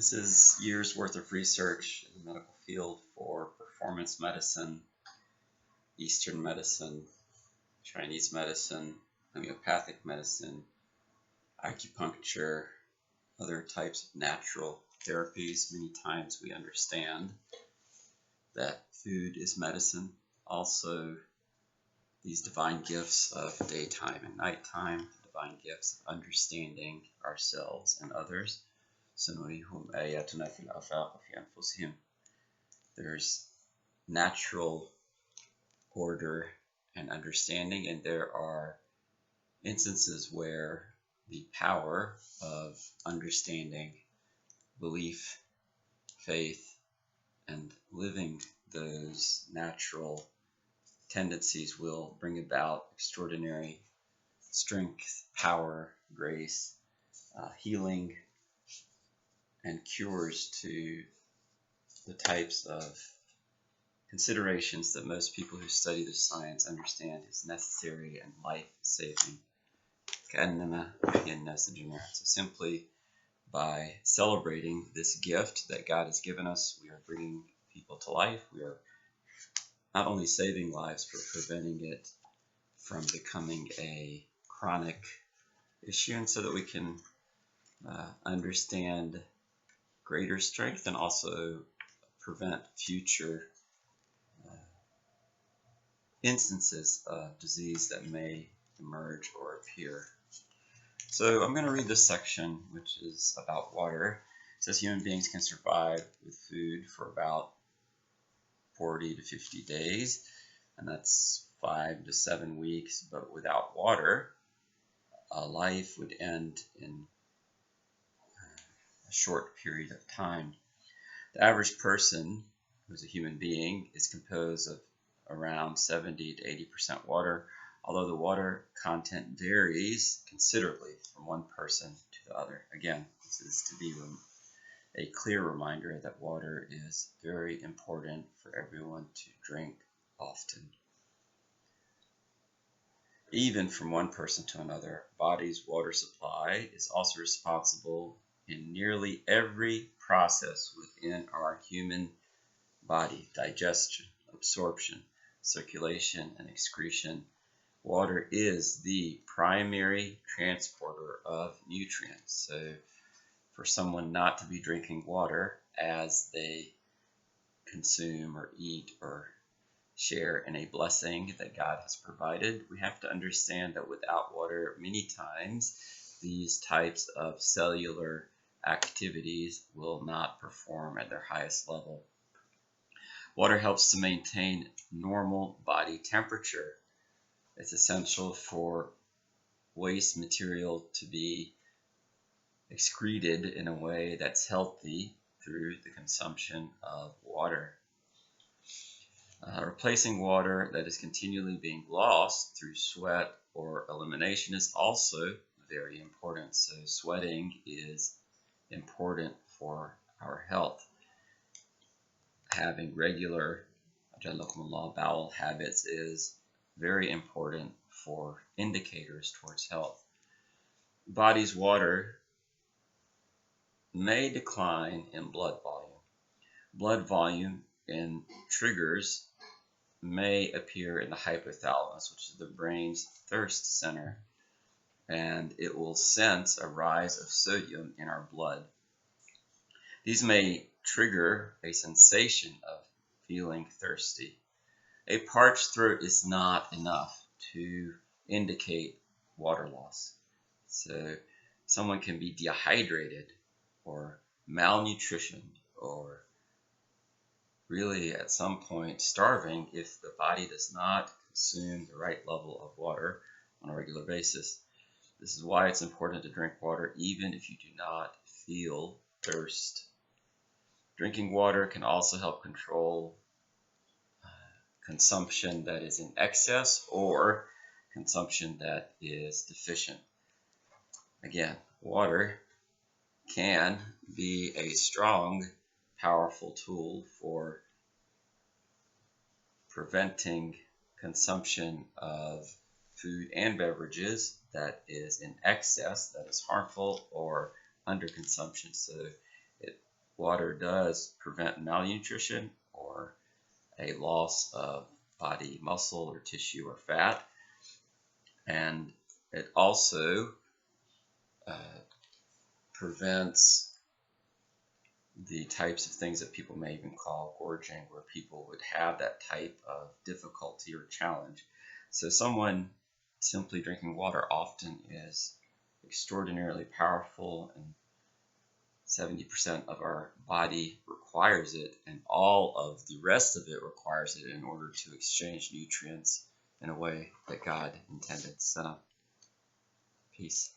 This is years worth of research in the medical field for performance medicine, Eastern medicine, Chinese medicine, homeopathic medicine, acupuncture, other types of natural therapies. Many times we understand that food is medicine. Also, these divine gifts of daytime and nighttime, divine gifts of understanding ourselves and others. سنريهم آياتنا في الآفاق وفي أنفسهم. There's natural order and understanding, and there are instances where the power of understanding, belief, faith, and living those natural tendencies will bring about extraordinary strength, power, grace, healing, and cures to the types of considerations that most people who study the science understand is necessary and life-saving. So simply by celebrating this gift that God has given us, we are bringing people to life. We are not only saving lives, but preventing it from becoming a chronic issue, and so that we can understand greater strength and also prevent future instances of disease that may emerge or appear. So I'm going to read this section, which is about water. It says human beings can survive with food for about 40 to 50 days, and that's 5 to 7 weeks, but without water, life would end in a short period of time. The average person who's a human being is composed of around 70 to 80% water, although the water content varies considerably from one person to the other. Again, this is to be a clear reminder that water is very important for everyone to drink often. Even from one person to another, body's water supply is also responsible in nearly every process within our human body: digestion, absorption, circulation, and excretion. Water is the primary transporter of nutrients. So for someone not to be drinking water as they consume or eat or share in a blessing that God has provided, we have to understand that without water, many times these types of cellular activities will not perform at their highest level. Water helps to maintain normal body temperature. It's essential for waste material to be excreted in a way that's healthy through the consumption of water. Replacing water that is continually being lost through sweat or elimination is also very important. So sweating is important for our health. Having regular bowel habits is very important for indicators towards health. Body's water may decline in blood volume. Blood volume in triggers may appear in the hypothalamus, which is the brain's thirst center, and it will sense a rise of sodium in our blood. These may trigger a sensation of feeling thirsty. A parched throat is not enough to indicate water loss. So someone can be dehydrated or malnutritioned or really at some point starving if the body does not consume the right level of water on a regular basis. This is why it's important to drink water even if you do not feel thirst. Drinking water can also help control consumption that is in excess or consumption that is deficient. Again, water can be a strong, powerful tool for preventing consumption of food and beverages that is in excess, that is harmful, or underconsumption. So it water does prevent malnutrition or a loss of body muscle or tissue or fat, and it also prevents the types of things that people may even call gorging, where people would have that type of difficulty or challenge. So someone simply drinking water often is extraordinarily powerful, and 70% of our body requires it, and all of the rest of it requires it in order to exchange nutrients in a way that God intended. So, peace.